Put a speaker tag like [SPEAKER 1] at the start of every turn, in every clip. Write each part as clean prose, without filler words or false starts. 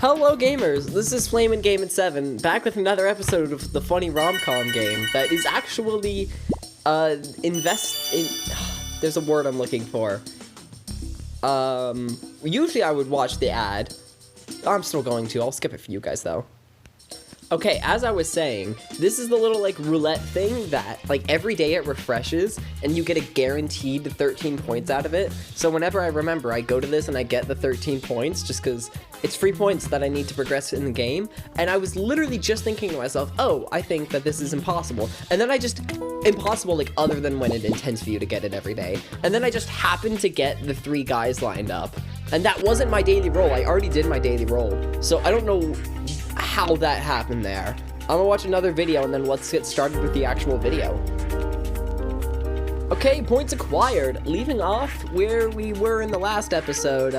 [SPEAKER 1] Hello gamers, this is Flamin' Game 7, back with another episode of the funny rom-com game that is actually, there's a word I'm looking for. Usually I would watch the ad. I'm still going to, I'll skip it for you guys though. Okay, as I was saying, this is the little, like, roulette thing that, like, every day it refreshes, and you get a guaranteed 13 points out of it. So whenever I remember, I go to this and I get the 13 points, just because it's free points that I need to progress in the game. And I was literally just thinking to myself, oh, I think that this is impossible. And then I just, impossible, like, other than when it intends for you to get it every day. And then I just happened to get the 3 guys lined up. And that wasn't my daily roll, I already did my daily roll. So I don't know how that happened there. I'm gonna watch another video and then let's get started with the actual video. Okay, points acquired. Leaving off where we were in the last episode,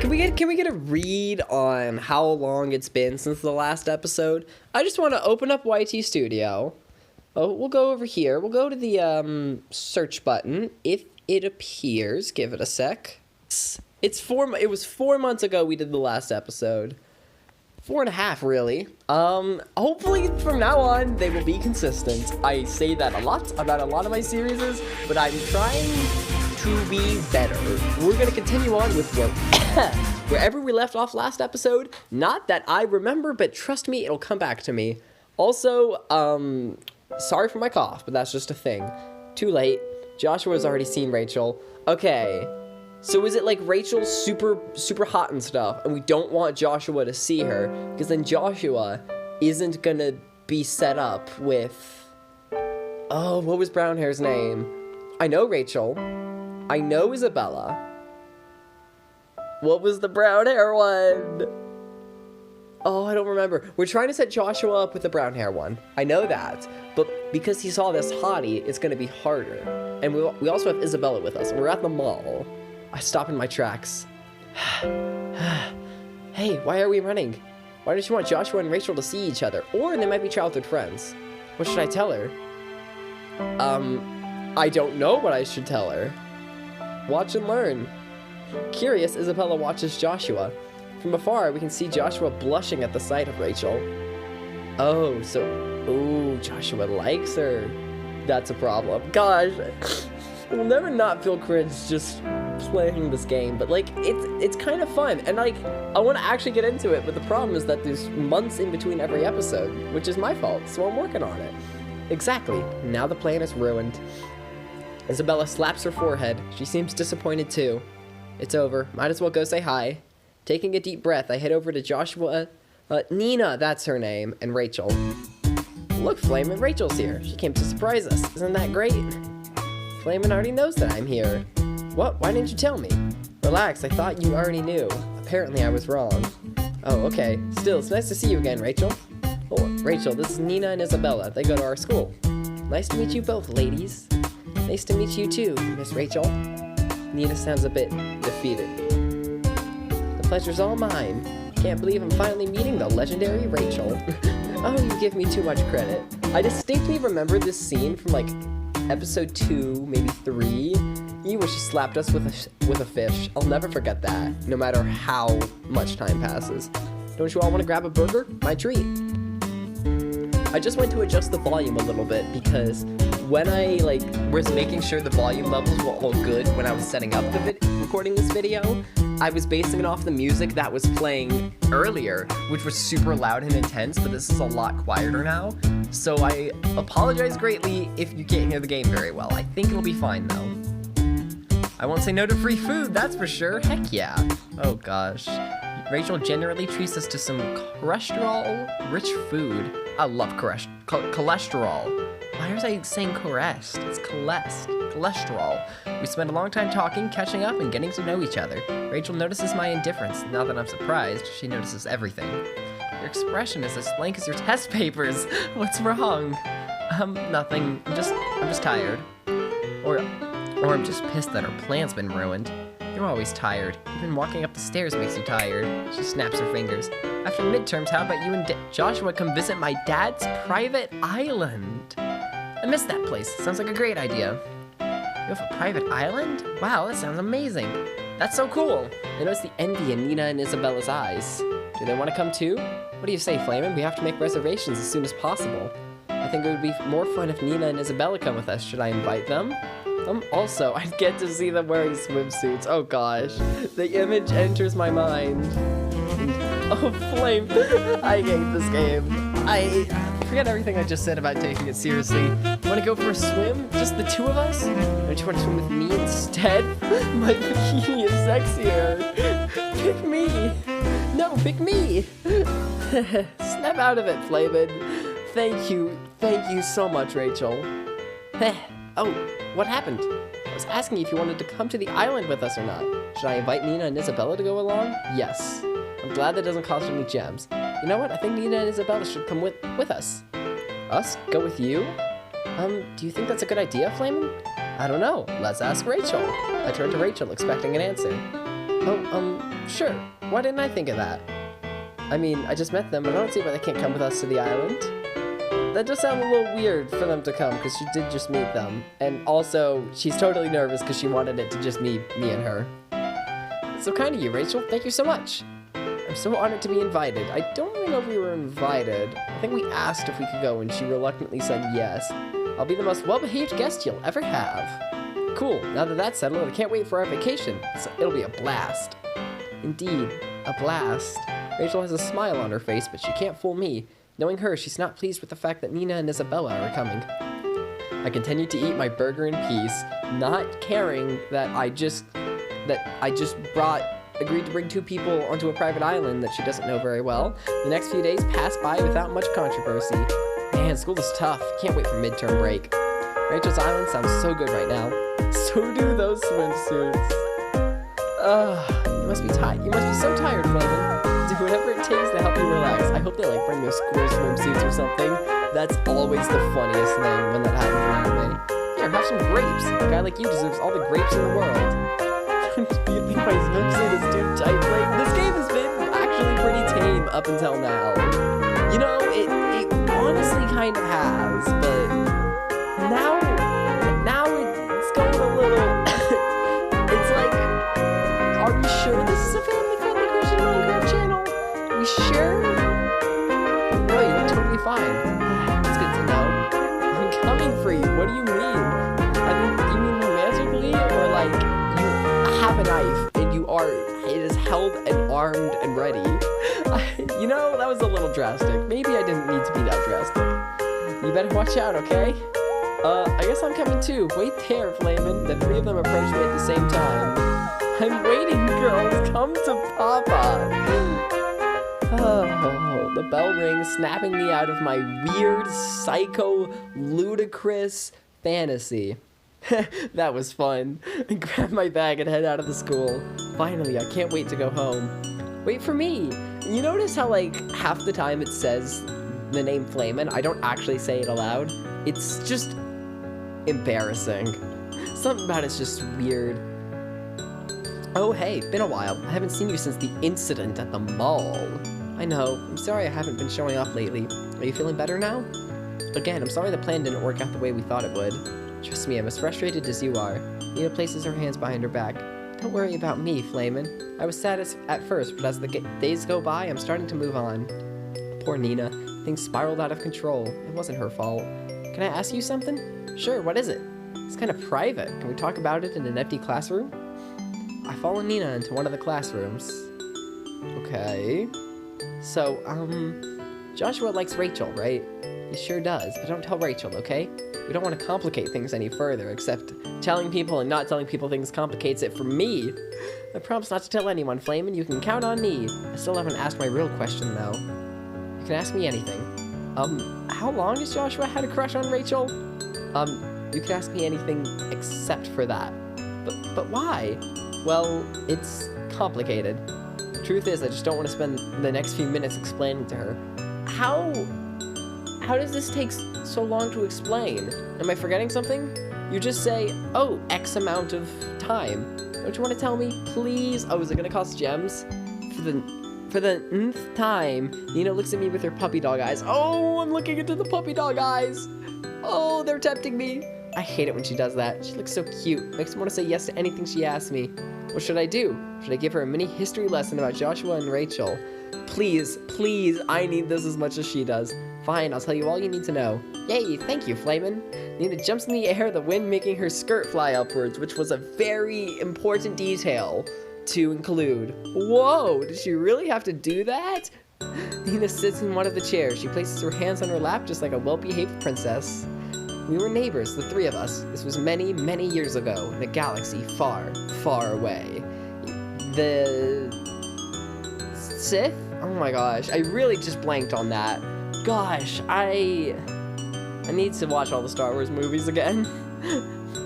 [SPEAKER 1] can we get a read on how long it's been since the last episode? I just want to open up YT Studio. Oh, we'll go over here. We'll go to the search button. If it appears, give it a sec. It was 4 months ago we did the last episode. 4.5, really. Hopefully from now on, they will be consistent. I say that a lot about a lot of my series, but I'm trying to be better. We're gonna continue on with wherever we left off last episode. Not that I remember, but trust me, it'll come back to me. Also, sorry for my cough, but that's just a thing. Too late. Joshua's already seen Rachel. Okay. So is it like Rachel's super hot and stuff, and we don't want Joshua to see her, because then Joshua isn't gonna be set up with... Oh, what was brown hair's name? I know Rachel. I know Isabella. What was the brown hair one? Oh, I don't remember. We're trying to set Joshua up with the brown hair one. I know that, but because he saw this hottie, it's gonna be harder. And we also have Isabella with us, and we're at the mall. I stop in my tracks. Hey, why are we running? Why don't you want Joshua and Rachel to see each other? Or they might be childhood friends. What should I tell her? I don't know what I should tell her. Watch and learn. Curious, Isabella watches Joshua. From afar, we can see Joshua blushing at the sight of Rachel. Oh, so... Ooh, Joshua likes her. That's a problem. Gosh, we'll never not feel cringe just playing this game, but like it's kind of fun, and like I want to actually get into it, but the problem is that there's months in between every episode, which is my fault, so I'm working on it. Exactly. Now the plan is ruined. Isabella slaps her forehead. She seems disappointed too. It's over. Might as well go say hi. Taking a deep breath, I head over to Joshua, Nina, that's her name, and Rachel. Look, Flamin', Rachel's here. She came to surprise us. Isn't that great? Flamin' already knows that I'm here. What? Why didn't you tell me? Relax, I thought you already knew. Apparently I was wrong. Oh, okay. Still, it's nice to see you again, Rachel. Oh, Rachel, this is Nina and Isabella. They go to our school. Nice to meet you both, ladies. Nice to meet you too, Miss Rachel. Nina sounds a bit defeated. The pleasure's all mine. Can't believe I'm finally meeting the legendary Rachel. Oh, you give me too much credit. I distinctly remember this scene from, like, episode 2, maybe 3, where she slapped us with a fish. I'll never forget that, no matter how much time passes. Don't you all want to grab a burger? My treat. I just went to adjust the volume a little bit because when I was making sure the volume levels were all good when I was setting up the recording this video, I was basing it off the music that was playing earlier, which was super loud and intense, but this is a lot quieter now. So I apologize greatly if you can't hear the game very well. I think it'll be fine though. I won't say no to free food, that's for sure. Heck yeah. Oh gosh. Rachel generally treats us to some cholesterol-rich food. I love cholesterol. Why was I saying caressed? It's cholesterol. We spend a long time talking, catching up, and getting to know each other. Rachel notices my indifference. Now that I'm surprised, she notices everything. Your expression is as blank as your test papers. What's wrong? Nothing. I'm just tired. Or I'm just pissed that our plan's been ruined. You're always tired. Even walking up the stairs makes you tired. She snaps her fingers. After midterms, how about you and Joshua come visit my dad's private island? I miss that place. Sounds like a great idea. You have a private island? Wow, that sounds amazing. That's so cool. I notice the envy in Nina and Isabella's eyes. Do they want to come too? What do you say, Flamin? We have to make reservations as soon as possible. I think it would be more fun if Nina and Isabella come with us. Should I invite them? Also, I'd get to see them wearing swimsuits. Oh gosh, the image enters my mind. Oh, Flame, I hate this game. I forget everything I just said about taking it seriously. Want to go for a swim? Just the two of us? Don't you want to swim with me instead? My bikini is sexier. Pick me. No, pick me. Snap out of it, Flamin. Thank you so much, Rachel. Oh, what happened? I was asking you if you wanted to come to the island with us or not. Should I invite Nina and Isabella to go along? Yes. I'm glad that doesn't cost any gems. You know what? I think Nina and Isabella should come with us. Us? Go with you? Do you think that's a good idea, Flamin? I don't know. Let's ask Rachel. I turned to Rachel, expecting an answer. Oh, sure. Why didn't I think of that? I mean, I just met them, but I don't see why they can't come with us to the island. That does sound a little weird for them to come, because she did just meet them. And also, she's totally nervous because she wanted it to just be me and her. That's so kind of you, Rachel. Thank you so much. I'm so honored to be invited. I don't really know if we were invited. I think we asked if we could go, and she reluctantly said yes. I'll be the most well-behaved guest you'll ever have. Cool. Now that that's settled, I can't wait for our vacation. It'll be a blast. Indeed, a blast. Rachel has a smile on her face, but she can't fool me. Knowing her, she's not pleased with the fact that Nina and Isabella are coming. I continued to eat my burger in peace, not caring that I just agreed to bring two people onto a private island that she doesn't know very well. The next few days passed by without much controversy. Man, school is tough. Can't wait for midterm break. Rachel's island sounds so good right now. So do those swimsuits. You must be tired. You must be so tired, Flamin. Do whatever it takes to help you relax. I hope they bring their school swimsuits or something. That's always the funniest thing when that happens in anime. Here, have some grapes. A guy like you deserves all the grapes in the world. Do you think my swimsuit is too tight? This game has been actually pretty tame up until now. You know, it honestly kind of has, but now it's going a little. It's like, are we sure this is a family-friendly Christian Romcom channel? Are we sure? No, you're totally fine. It's good to know. I'm coming for you. What do you mean? You mean romantically, or like you have a knife and it is held and armed and ready? You know, that was a little drastic. Maybe I didn't need to be that drastic. You better watch out, okay? I guess I'm coming too. Wait there, Flamin. The three of them approached me at the same time. I'm waiting, girls. Come to Papa. Oh, the bell rings, snapping me out of my weird, psycho, ludicrous fantasy. That was fun. I grab my bag and head out of the school. Finally, I can't wait to go home. Wait for me. You notice how, like, half the time it says the name Flamin? I don't actually say it aloud. It's just embarrassing. Something about it's just weird. Oh, hey, been a while. I haven't seen you since the incident at the mall. I know. I'm sorry I haven't been showing up lately. Are you feeling better now? Again, I'm sorry the plan didn't work out the way we thought it would. Trust me, I'm as frustrated as you are. Nina places her hands behind her back. Don't worry about me, Flamin. I was sad at first, but as the days go by, I'm starting to move on. Poor Nina. Things spiraled out of control. It wasn't her fault. Can I ask you something? Sure, what is it? It's kind of private. Can we talk about it in an empty classroom? I follow Nina into one of the classrooms. Okay. So, Joshua likes Rachel, right? He sure does, but don't tell Rachel, okay? We don't want to complicate things any further, except telling people and not telling people things complicates it for me. I promise not to tell anyone, Flamin. You can count on me. I still haven't asked my real question, though. You can ask me anything. How long has Joshua had a crush on Rachel? You can ask me anything except for that. But why? Well, it's complicated. The truth is, I just don't want to spend the next few minutes explaining to her. How does this take so long to explain? Am I forgetting something? You just say, oh, X amount of time. Don't you want to tell me, please? Oh, is it gonna cost gems? For the nth time, Nina looks at me with her puppy dog eyes. Oh, I'm looking into the puppy dog eyes. Oh, they're tempting me. I hate it when she does that. She looks so cute. Makes me want to say yes to anything she asks me. What should I do? Should I give her a mini history lesson about Joshua and Rachel? Please, please, I need this as much as she does. Fine, I'll tell you all you need to know. Yay, thank you, Flamin. Nina jumps in the air, the wind making her skirt fly upwards, which was a very important detail to include. Whoa, did she really have to do that? Nina sits in one of the chairs. She places her hands on her lap just like a well-behaved princess. We were neighbors, the three of us. This was many, many years ago in a galaxy far, far away. The Sith? Oh my gosh, I really just blanked on that. Gosh, I need to watch all the Star Wars movies again.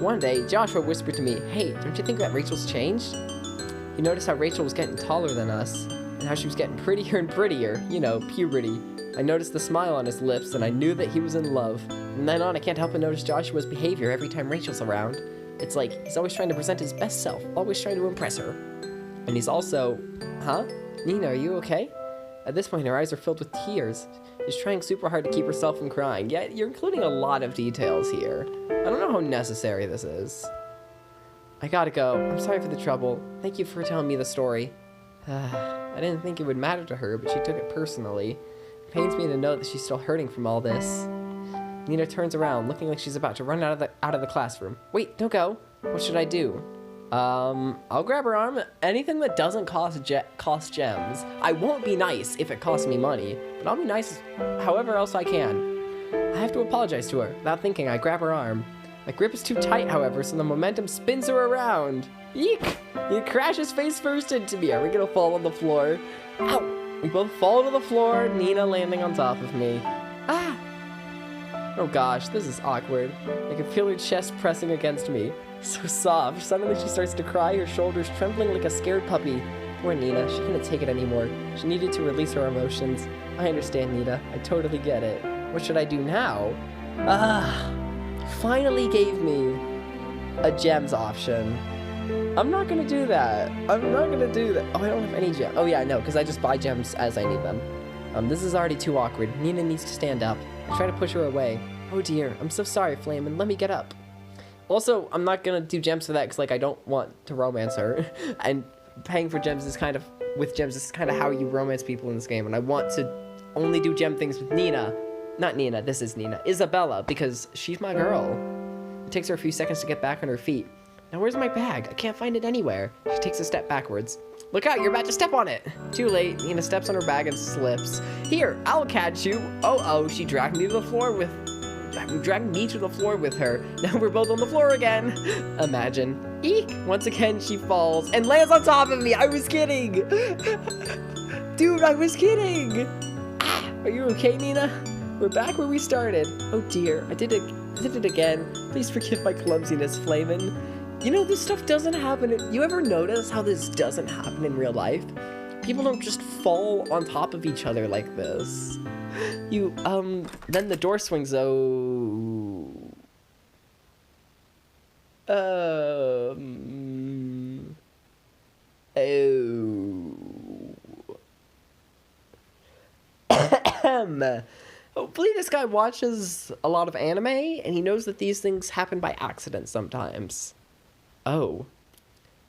[SPEAKER 1] One day, Joshua whispered to me, "Hey, don't you think that Rachel's changed?" He noticed how Rachel was getting taller than us, and how she was getting prettier and prettier. You know, puberty. I noticed the smile on his lips, and I knew that he was in love. From then on, I can't help but notice Joshua's behavior every time Rachel's around. It's like he's always trying to present his best self, always trying to impress her. And he's also... Huh? Nina, are you okay? At this point, her eyes are filled with tears. She's trying super hard to keep herself from crying, yet you're including a lot of details here. I don't know how necessary this is. I gotta go. I'm sorry for the trouble. Thank you for telling me the story. I didn't think it would matter to her, but she took it personally. It pains me to know that she's still hurting from all this. Nina turns around, looking like she's about to run out of the classroom. Wait, don't go. What should I do? I'll grab her arm. Anything that doesn't cost gems. I won't be nice if it costs me money, but I'll be nice however else I can. I have to apologize to her. Without thinking, I grab her arm. My grip is too tight, however, so the momentum spins her around. Eek! He crashes face first into me. Are we gonna fall on the floor? Ow! We both fall to the floor, Nina landing on top of me. Ah! Oh gosh, this is awkward. I can feel her chest pressing against me. So soft. Suddenly she starts to cry, her shoulders trembling like a scared puppy. Poor Nina, she couldn't take it anymore. She needed to release her emotions. I understand, Nina. I totally get it. What should I do now? Finally gave me a gems option. I'm not gonna do that. I'm not gonna do that. Oh, I don't have any gems. Oh yeah, no, because I just buy gems as I need them. This is already too awkward. Nina needs to stand up. I try to push her away. Oh dear, I'm so sorry, Flamin. Let me get up. Also, I'm not gonna do gems for that because, like, I don't want to romance her. And paying for gems is kind of, with gems, is kind of how you romance people in this game. And I want to only do gem things with Nina. Not Nina, this is Nina. Isabella, because she's my girl. It takes her a few seconds to get back on her feet. Now, where's my bag? I can't find it anywhere. She takes a step backwards. Look out, you're about to step on it. Too late, Nina steps on her bag and slips. Here, I'll catch you. Oh, she dragged me to the floor with her. Now we're both on the floor again. Imagine. Eek! Once again, she falls and lands on top of me. I was kidding. Dude, I was kidding. Ah, are you okay, Nina? We're back where we started. Oh dear, I did it again. Please forgive my clumsiness, Flamin. You know, this stuff doesn't happen. You ever notice how this doesn't happen in real life? People don't just fall on top of each other like this. Then the door swings. Hopefully this guy watches a lot of anime, and he knows that these things happen by accident sometimes. Oh.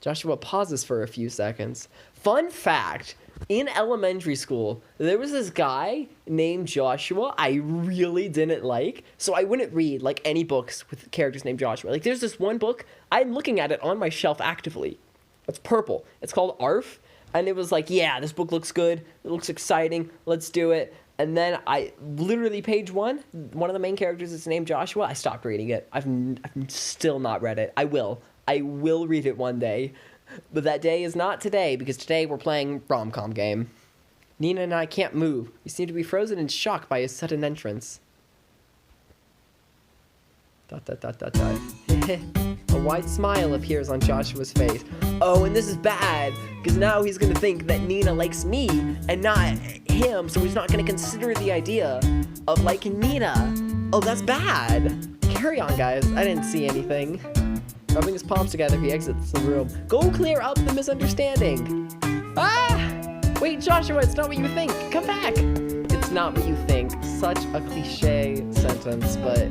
[SPEAKER 1] Joshua pauses for a few seconds. Fun fact, in elementary school, there was this guy named Joshua I really didn't like, so I wouldn't read, like, any books with characters named Joshua. Like, there's this one book, I'm looking at it on my shelf actively. It's purple. It's called ARF, and it was like, yeah, this book looks good, it looks exciting, let's do it. And then literally page one of the main characters is named Joshua. I stopped reading it. I've still not read it. I will read it one day. But that day is not today, because today we're playing Romcom game. Nina and I can't move. We seem to be frozen in shock by his sudden entrance. ... A wide smile appears on Joshua's face. Oh, and this is bad, because now he's gonna think that Nina likes me and not him, so he's not gonna consider the idea of liking Nina. Oh, that's bad. Carry on, guys. I didn't see anything. Rubbing his palms together, he exits the room. Go clear up the misunderstanding. Ah! Wait, Joshua, it's not what you think. Come back. It's not what you think. Such a cliche sentence, but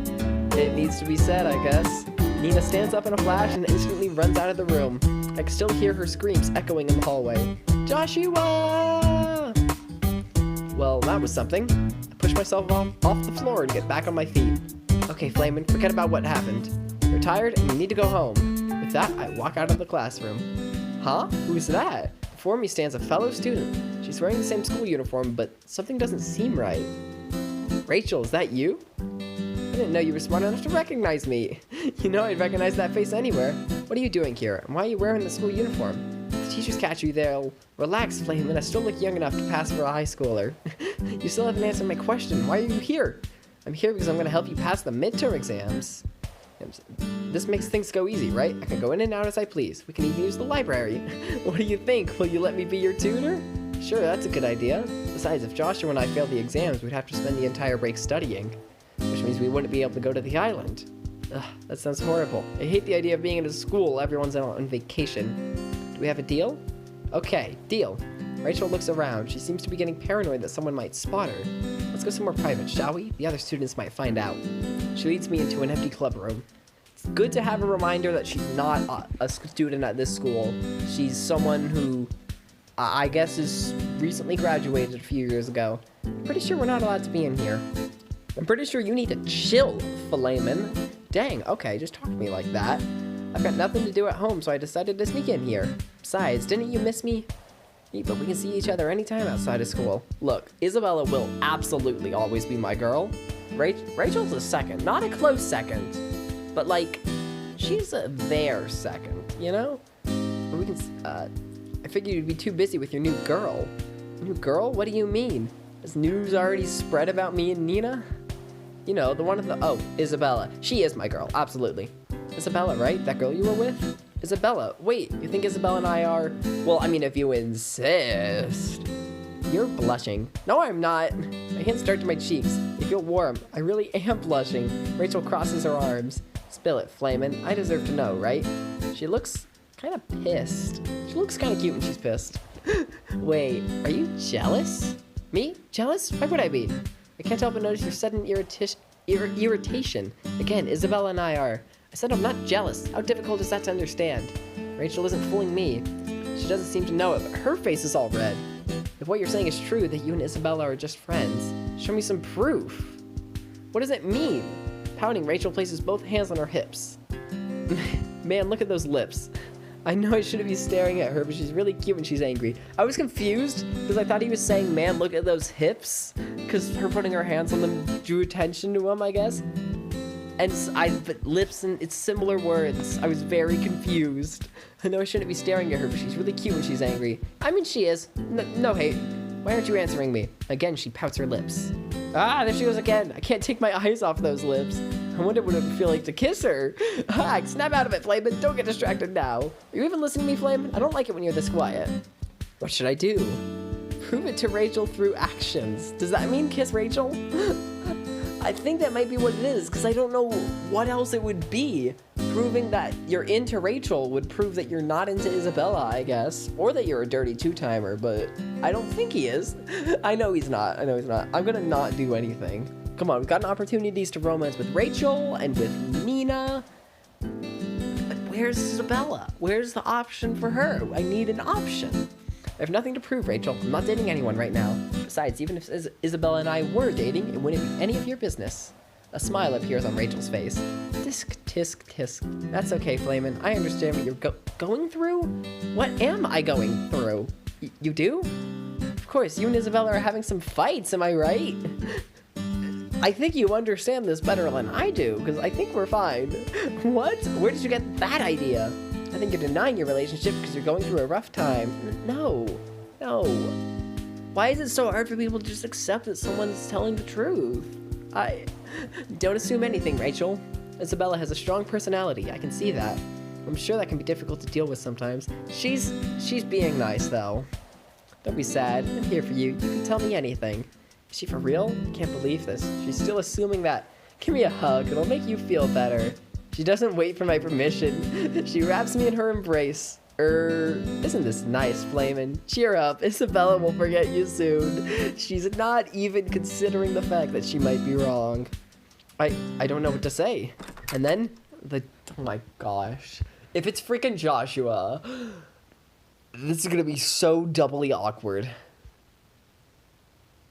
[SPEAKER 1] it needs to be said, I guess. Nina stands up in a flash and instantly runs out of the room. I can still hear her screams echoing in the hallway. Joshua! Well, that was something. I pushed myself off the floor and get back on my feet. Okay, Flamin', forget about what happened. You're tired and you need to go home. With that, I walk out of the classroom. Huh? Who's that? Before me stands a fellow student. She's wearing the same school uniform, but something doesn't seem right. Rachel, is that you? I didn't know you were smart enough to recognize me. You know I'd recognize that face anywhere. What are you doing here? And why are you wearing the school uniform? If the teachers catch you, they'll... Relax, Flamin', I still look young enough to pass for a high schooler. You still haven't answered my question. Why are you here? I'm here because I'm going to help you pass the midterm exams. This makes things go easy, right? I can go in and out as I please. We can even use the library. What do you think? Will you let me be your tutor? Sure, that's a good idea. Besides, if Joshua and I failed the exams, we'd have to spend the entire break studying. Which means we wouldn't be able to go to the island. Ugh, that sounds horrible. I hate the idea of being in a school everyone's on vacation. Do we have a deal? Okay, deal. Rachel looks around. She seems to be getting paranoid that someone might spot her. Let's go somewhere private, shall we? The other students might find out. She leads me into an empty club room. It's good to have a reminder that she's not a student at this school. She's someone who, I guess, is recently graduated a few years ago. Pretty sure we're not allowed to be in here. I'm pretty sure you need to chill, Flamin'. Dang, okay, just talk to me like that. I've got nothing to do at home, so I decided to sneak in here. Besides, didn't you miss me? But we can see each other anytime outside of school. Look, Isabella will absolutely always be my girl. Rachel's a second, not a close second, but like, she's a there second, you know? We can, I figured you'd be too busy with your new girl. New girl? What do you mean? Has news already spread about me and Nina? You know, the one of the, oh, Isabella. She is my girl, absolutely. Isabella, right? That girl you were with? Isabella, wait, you think Isabella and I are, well, I mean, if you insist. You're blushing. No, I'm not. My hands start to my cheeks. They feel warm. I really am blushing. Rachel crosses her arms. Spill it, Flamin'. I deserve to know, right? She looks kind of pissed. She looks kind of cute when she's pissed. Wait, are you jealous? Me? Jealous? Why would I be? I can't help but notice your sudden irritation. Again, Isabella and I are. I said I'm not jealous. How difficult is that to understand? Rachel isn't fooling me. She doesn't seem to know it, but her face is all red. If what you're saying is true, that you and Isabella are just friends, show me some proof. What does it mean? Pouting, Rachel places both hands on her hips. Man, look at those lips. I know I shouldn't be staring at her, but she's really cute when she's angry. I was confused because I thought he was saying, man, look at those hips, because her putting her hands on them drew attention to him, I guess. And but lips and it's similar words. I was very confused. I know I shouldn't be staring at her, but she's really cute when she's angry. I mean, she is. No hate. Why aren't you answering me? Again, she pouts her lips. Ah, there she goes again. I can't take my eyes off those lips. I wonder what it would feel like to kiss her. Ah, snap out of it, Flamin'. Don't get distracted now. Are you even listening to me, Flamin'? I don't like it when you're this quiet. What should I do? Prove it to Rachel through actions. Does that mean kiss Rachel? I think that might be what it is, because I don't know what else it would be. Proving that you're into Rachel would prove that you're not into Isabella, I guess. Or that you're a dirty two-timer, but I don't think he is. I know he's not. I'm gonna not do anything. Come on, we've gotten opportunities to romance with Rachel and with Nina. But where's Isabella? Where's the option for her? I need an option. I have nothing to prove, Rachel. I'm not dating anyone right now. Besides, even if Isabella and I were dating, it wouldn't be any of your business. A smile appears on Rachel's face. Tisk, tisk, tisk. That's okay, Flamin'. I understand what you're going through? What am I going through? You do? Of course, you and Isabella are having some fights, am I right? I think you understand this better than I do, because I think we're fine. What? Where did you get that idea? I think you're denying your relationship because you're going through a rough time. No. Why is it so hard for people to just accept that someone's telling the truth? Don't assume anything, Rachel. Isabella has a strong personality. I can see that. I'm sure that can be difficult to deal with sometimes. She's being nice, though. Don't be sad. I'm here for you. You can tell me anything. Is she for real? Can't believe this. She's still assuming that. Give me a hug. It'll make you feel better. She doesn't wait for my permission. She wraps me in her embrace. Isn't this nice, Flamin'? Cheer up. Isabella will forget you soon. She's not even considering the fact that she might be wrong. I don't know what to say. And then the Oh my gosh. If it's freaking Joshua, this is gonna be so doubly awkward.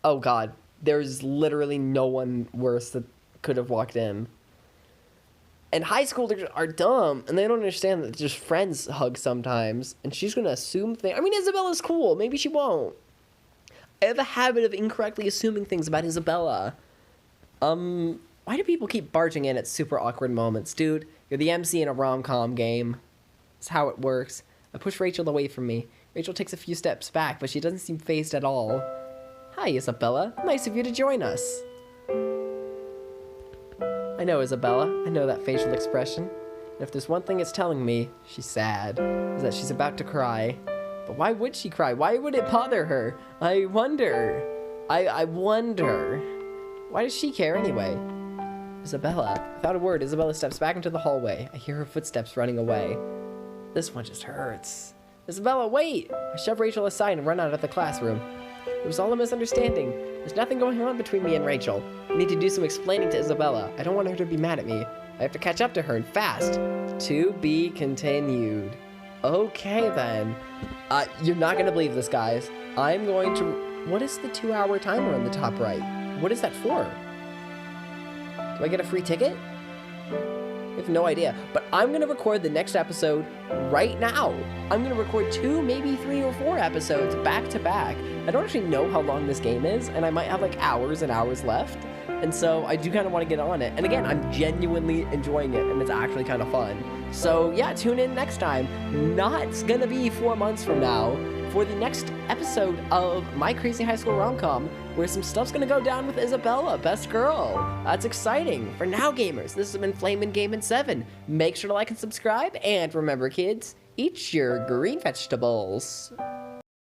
[SPEAKER 1] Oh god, there's literally no one worse that could have walked in. And high schoolers are dumb, and they don't understand that just friends hug sometimes, and she's gonna assume things. I mean, Isabella's cool, maybe she won't. I have a habit of incorrectly assuming things about Isabella. Why do people keep barging in at super awkward moments? Dude, you're the MC in a rom-com game. That's how it works. I push Rachel away from me. Rachel takes a few steps back, but she doesn't seem fazed at all. Hi, Isabella. Nice of you to join us. I know, Isabella. I know that facial expression. And if there's one thing it's telling me, she's sad, is that she's about to cry. But why would she cry? Why would it bother her? I wonder. I wonder. Why does she care anyway? Isabella. Without a word, Isabella steps back into the hallway. I hear her footsteps running away. This one just hurts. Isabella, wait! I shove Rachel aside and run out of the classroom. It was all a misunderstanding. There's nothing going on between me and Rachel. I need to do some explaining to Isabella. I don't want her to be mad at me. I have to catch up to her and fast. To be continued. Okay then. You're not gonna believe this, guys. I'm going to... What is the 2-hour timer on the top right? What is that for? Do I get a free ticket? I have no idea. But I'm going to record the next episode right now. I'm going to record 2, maybe 3 or 4 episodes back to back. I don't actually know how long this game is, and I might have like hours and hours left. And so I do kind of want to get on it. And again, I'm genuinely enjoying it, and it's actually kind of fun. So yeah, tune in next time. Not going to be 4 months from now for the next episode of My Crazy High School Romcom, where some stuff's gonna go down with Isabella, best girl. That's exciting. For now, gamers, this has been Flamin' Gamin' 7. Make sure to like and subscribe, and remember, kids, eat your green vegetables.